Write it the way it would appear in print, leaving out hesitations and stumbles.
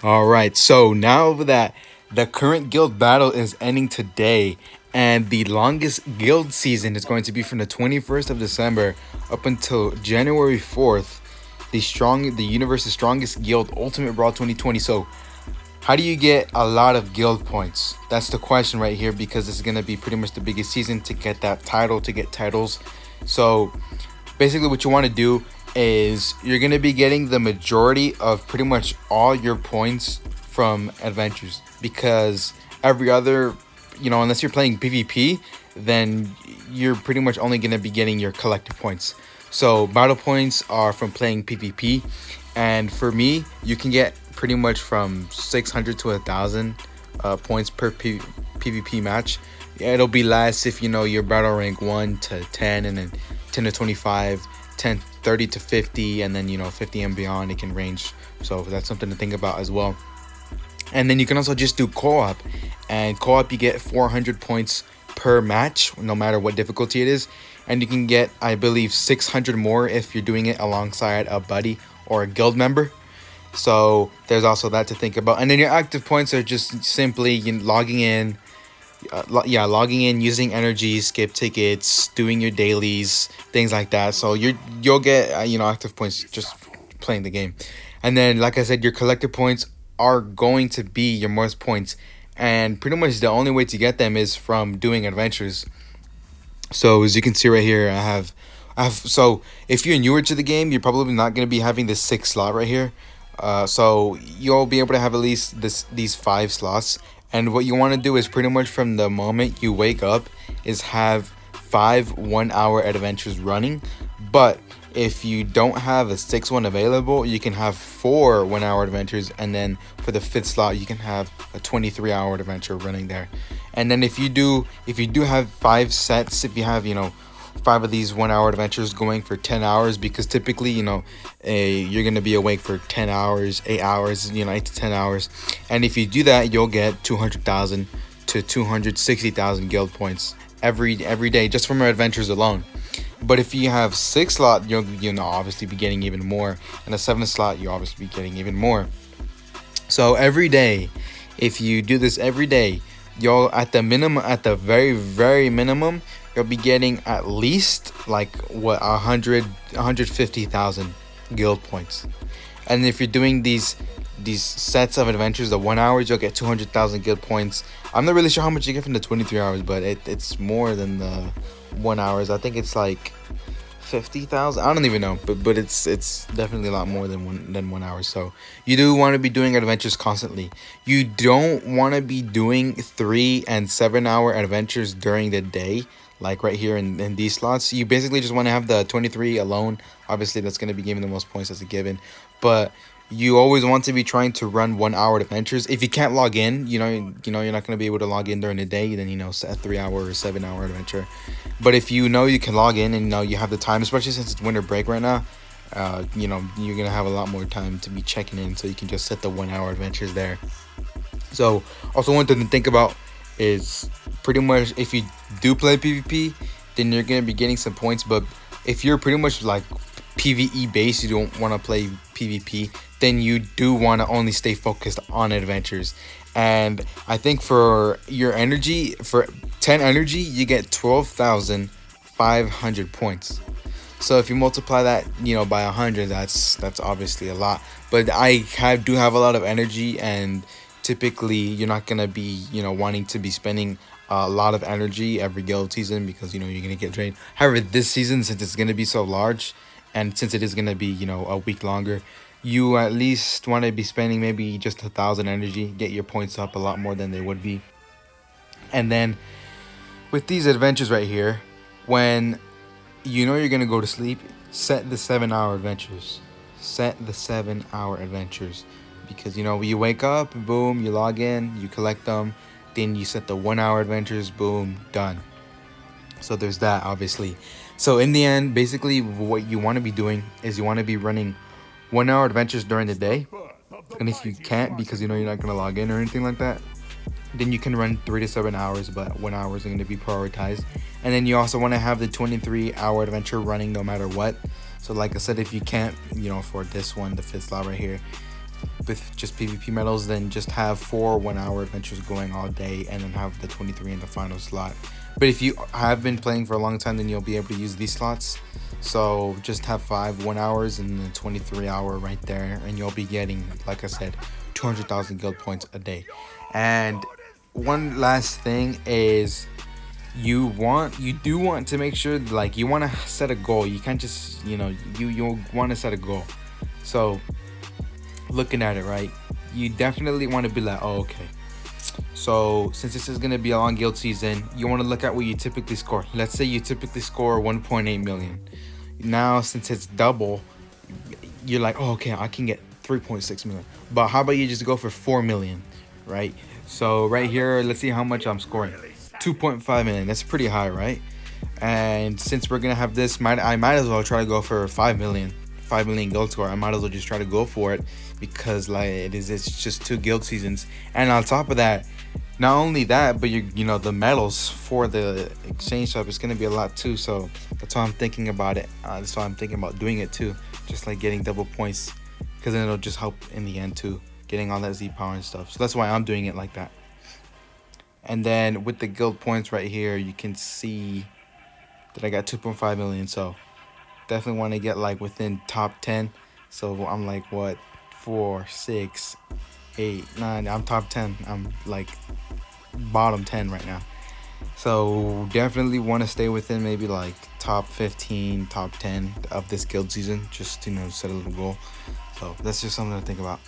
All right, so now that the current guild battle is ending today, and the longest guild season is going to be from the 21st of December up until January 4th, the universe's strongest guild, Ultimate Brawl 2020. So, how do you get a lot of guild points? That's the question right here, because this is going to be pretty much the biggest season to get that title, to get titles. So, basically what you want to do is you're going to be getting the majority of pretty much all your points from adventures, because every other, unless you're playing PvP, then you're pretty much only going to be getting your collective points. So battle points are from playing PvP, and for me you can get pretty much from 600 to 1,000 points per PvP match. Yeah, it'll be less if your battle rank 1 to 10, and then 10 to 25, 10 30 to 50, and then 50 and beyond. It can range, so that's something to think about as well. And then you can also just do co-op, and co-op you get 400 points per match, no matter what difficulty it is. And you can get, I believe, 600 more if you're doing it alongside a buddy or a guild member. So there's also that to think about. And then your active points are just simply logging in, logging in, using energy, skip tickets, doing your dailies, things like that. So you'll get active points just playing the game. And then, like I said, your collective points are going to be your most points, and pretty much the only way to get them is from doing adventures. So as you can see right here, I have. So if you're newer to the game, you're probably not going to be having this 6 slot right here. So you'll be able to have at least these 5 slots. And what you want to do is pretty much from the moment you wake up is have 5 1-hour adventures running. But if you don't have a 6th one available, you can have 4 1-hour adventures, and then for the 5th slot you can have a 23-hour adventure running there. And then if you do have 5 sets, if you have 5 of these 1-hour adventures going for 10 hours, because typically you're going to be awake for 10 hours, 8 hours, 8 to 10 hours. And if you do that, you'll get 200,000 to 260,000 guild points every day just from your adventures alone. But if you have 6 slot, you'll obviously be getting even more, and a 7th slot you obviously be getting even more. So every day, if you do this every day, you'll at the very very minimum, you'll be getting at least like 150,000 guild points. And if you're doing these sets of adventures, the 1 hours, you'll get 200,000 guild points. I'm not really sure how much you get from the 23 hours, but it's more than the 1 hours. I think it's like 50,000. I don't even know, but it's definitely a lot more than 1 hour. So you do want to be doing adventures constantly. You don't want to be doing 3 and 7 hour adventures during the day, like right here in these slots. You basically just want to have the 23 alone. Obviously that's going to be giving the most points as a given, but you always want to be trying to run 1 hour adventures. If you can't log in, you're not going to be able to log in during the day, then set a 3 hour or 7 hour adventure. But if you can log in, and you have the time, especially since it's winter break right now, you're going to have a lot more time to be checking in, so you can just set the 1 hour adventures there. So also one thing to think about is pretty much if you do play PvP, then you're going to be getting some points. But if you're pretty much like PvE based, you don't want to play PvP, then you do want to only stay focused on adventures. And I think for your energy, for 10 energy, you get 12,500 points. So if you multiply that by 100, that's obviously a lot. But I do have a lot of energy, and typically you're not gonna be wanting to be spending a lot of energy every guild season, because you're gonna get drained. However, this season, since it's gonna be so large, and since it is gonna be a week longer, you at least want to be spending maybe just 1,000 energy, get your points up a lot more than they would be. And then with these adventures right here, when you're gonna go to sleep, set the 7 hour adventures. Set the 7 hour adventures, because you wake up, boom, you log in, you collect them, then you set the 1 hour adventures, boom, done. So there's that, obviously. So in the end, basically what you want to be doing is you want to be running 1 hour adventures during the day. And if you can't, because you're not going to log in or anything like that, then you can run 3 to 7 hours, but 1 hour is going to be prioritized. And then you also want to have the 23-hour adventure running no matter what. So like I said, if you can't, for this one, the 5th slot right here, with just PvP medals, then just have 4 1-hour adventures going all day and then have the 23 in the final slot. But if you have been playing for a long time, then you'll be able to use these slots. So just have 5 1-hours and then 23-hour right there, and you'll be getting, like I said, 200,000 guild points a day. And one last thing is, you do want to make sure, like, you want to set a goal. You can't just, you want to set a goal. So looking at it, right, you definitely want to be like, oh, okay, so since this is going to be a long guild season, you want to look at what you typically score. Let's say you typically score 1.8 million. Now since it's double, you're like, oh, okay, I can get 3.6 million. But how about you just go for 4 million, right? So right here, let's see how much I'm scoring. 2.5 million. That's pretty high, right? And since we're gonna have this, I might as well try to go for 5 million guild score. I might as well just try to go for it, because like it's just 2 guild seasons. And on top of that, not only that, but the medals for the exchange shop is gonna be a lot too. So that's why I'm thinking about it. That's why I'm thinking about doing it too, just like getting double points, because then it'll just help in the end too, getting all that Z power and stuff. So that's why I'm doing it like that. And then with the guild points right here, you can see that I got 2.5 million. So definitely want to get like within top 10. So I'm like, what, 4, 6, 8, 9. I'm top 10. I'm like bottom 10 right now. So definitely want to stay within maybe like top 15, top 10 of this guild season. Just, set a little goal. So that's just something to think about.